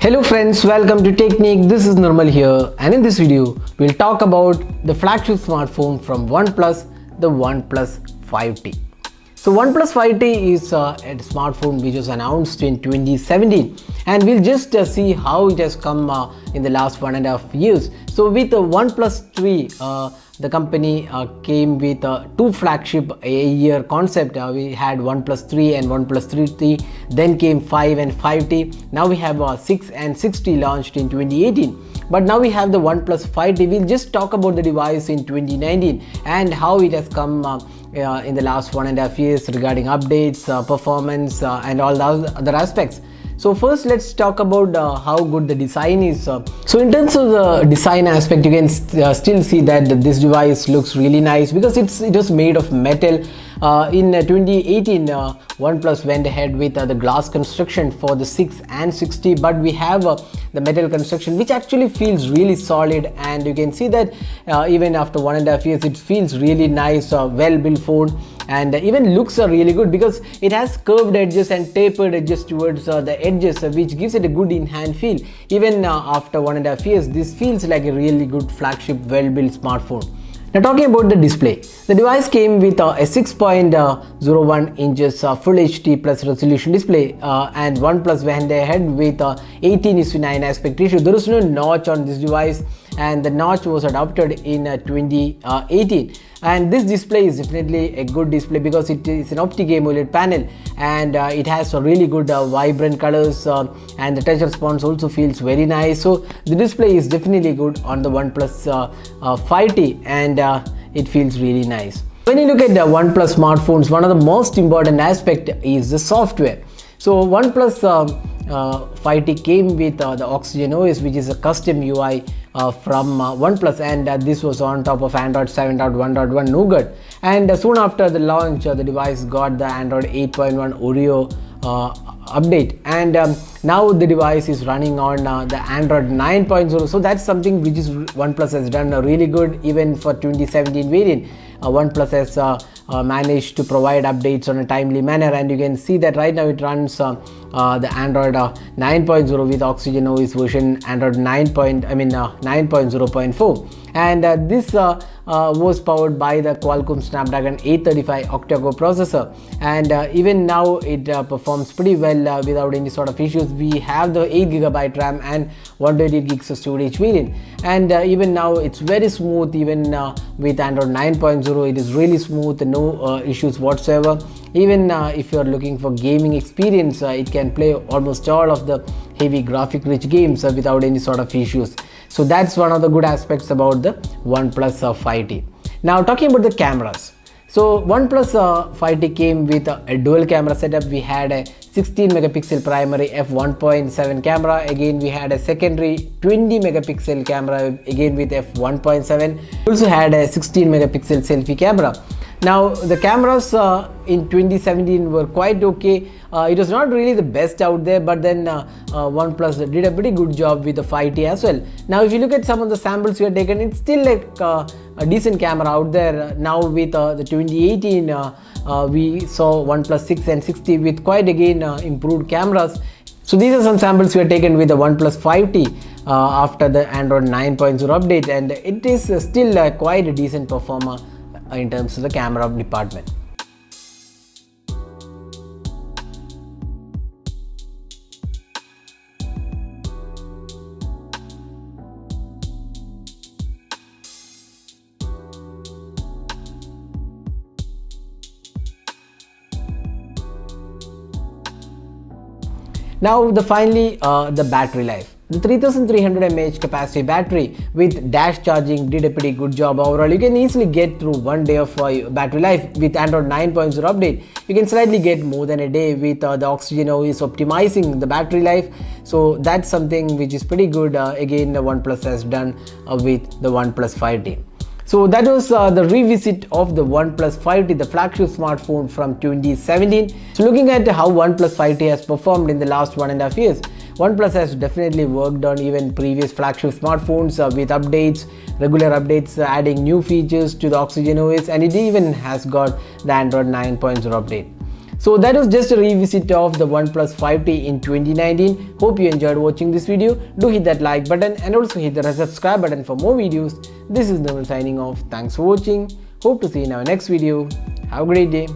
Hello friends, welcome to Technique. This is Nirmal here, and in this video we'll talk about the flagship smartphone from OnePlus, the OnePlus 5T. So OnePlus 5T is a smartphone which was announced in 2017, and we'll just see how it has come in the last 1.5 years. So with the OnePlus 3, the company came with two flagship a year concept. We had OnePlus 3 and OnePlus 3T, then came 5 and 5T. Now we have 6 and 6T launched in 2018. But now we have the OnePlus 5T. We'll just talk about the device in 2019 and how it has come in the last 1.5 years regarding updates, performance, and all the other aspects. So first let's talk about how good the design is. So in terms of the design aspect, you can still see that this device looks really nice because it was made of metal. In 2018, OnePlus went ahead with the glass construction for the 6 and 6T, but we have the metal construction which actually feels really solid, and you can see that even after 1.5 years it feels really nice, well built phone, and even looks are really good because it has curved edges and tapered edges towards the edges, which gives it a good in-hand feel. Even after 1.5 years, this feels like a really good flagship well built smartphone. Now talking about the display, the device came with a 6.01 inches Full HD plus resolution display, and OnePlus went ahead with 18:9 aspect ratio. There is no notch on this device, and the notch was adopted in 2018. And this display is definitely a good display because it is an optic AMOLED panel, and it has a really good vibrant colors, and the touch response also feels very nice. So the display is definitely good on the OnePlus 5T, and it feels really nice. When you look at the OnePlus smartphones, one of the most important aspect is the software. So OnePlus 5T came with the Oxygen OS, which is a custom UI from OnePlus, and this was on top of Android 7.1.1 Nougat. And soon after the launch, the device got the Android 8.1 Oreo update, and now the device is running on the Android 9.0. So that's something which is OnePlus has done really good. Even for 2017 variant, OnePlus has managed to provide updates on a timely manner, and you can see that right now it runs the Android 9.0 with Oxygen OS version Android 9.0.4, and this was powered by the Qualcomm Snapdragon 835 octa-core processor, and even now it performs pretty well without any sort of issues. We have the 8GB RAM and 128 gigs of storage variant, and even now it's very smooth. Even with Android 9.0, it is really smooth, no issues whatsoever. Even if you are looking for gaming experience, it can play almost all of the heavy graphic rich games without any sort of issues. So that's one of the good aspects about the OnePlus 5T. Now talking about the cameras. So OnePlus 5T came with a dual camera setup. We had a 16 megapixel primary f1.7 camera. Again we had a secondary 20 megapixel camera, again with f1.7. We also had a 16 megapixel selfie camera. Now the cameras in 2017 were quite okay. It was not really the best out there, but then OnePlus did a pretty good job with the 5T as well. Now if you look at some of the samples we have taken, it's still like a decent camera out there. Now with the 2018, we saw OnePlus 6 and 6T with quite again improved cameras. So these are some samples we have taken with the OnePlus 5T after the Android 9.0 update, and it is still quite a decent performer in terms of the camera department. Now finally the battery life. The 3300 mAh capacity battery with dash charging did a pretty good job overall. You can easily get through 1 day of battery life. With Android 9.0 update, you can slightly get more than a day with the Oxygen OS optimizing the battery life. So that's something which is pretty good. Again, the OnePlus has done with the OnePlus 5T. So that was the revisit of the OnePlus 5T, the flagship smartphone from 2017. So looking at how OnePlus 5T has performed in the last 1.5 years, OnePlus has definitely worked on even previous flagship smartphones with updates, regular updates, adding new features to the Oxygen OS, and it even has got the Android 9.0 update. So that was just a revisit of the OnePlus 5T in 2019. Hope you enjoyed watching this video. Do hit that like button and also hit the subscribe button for more videos. This is Nirmal signing off. Thanks for watching. Hope to see you in our next video. Have a great day.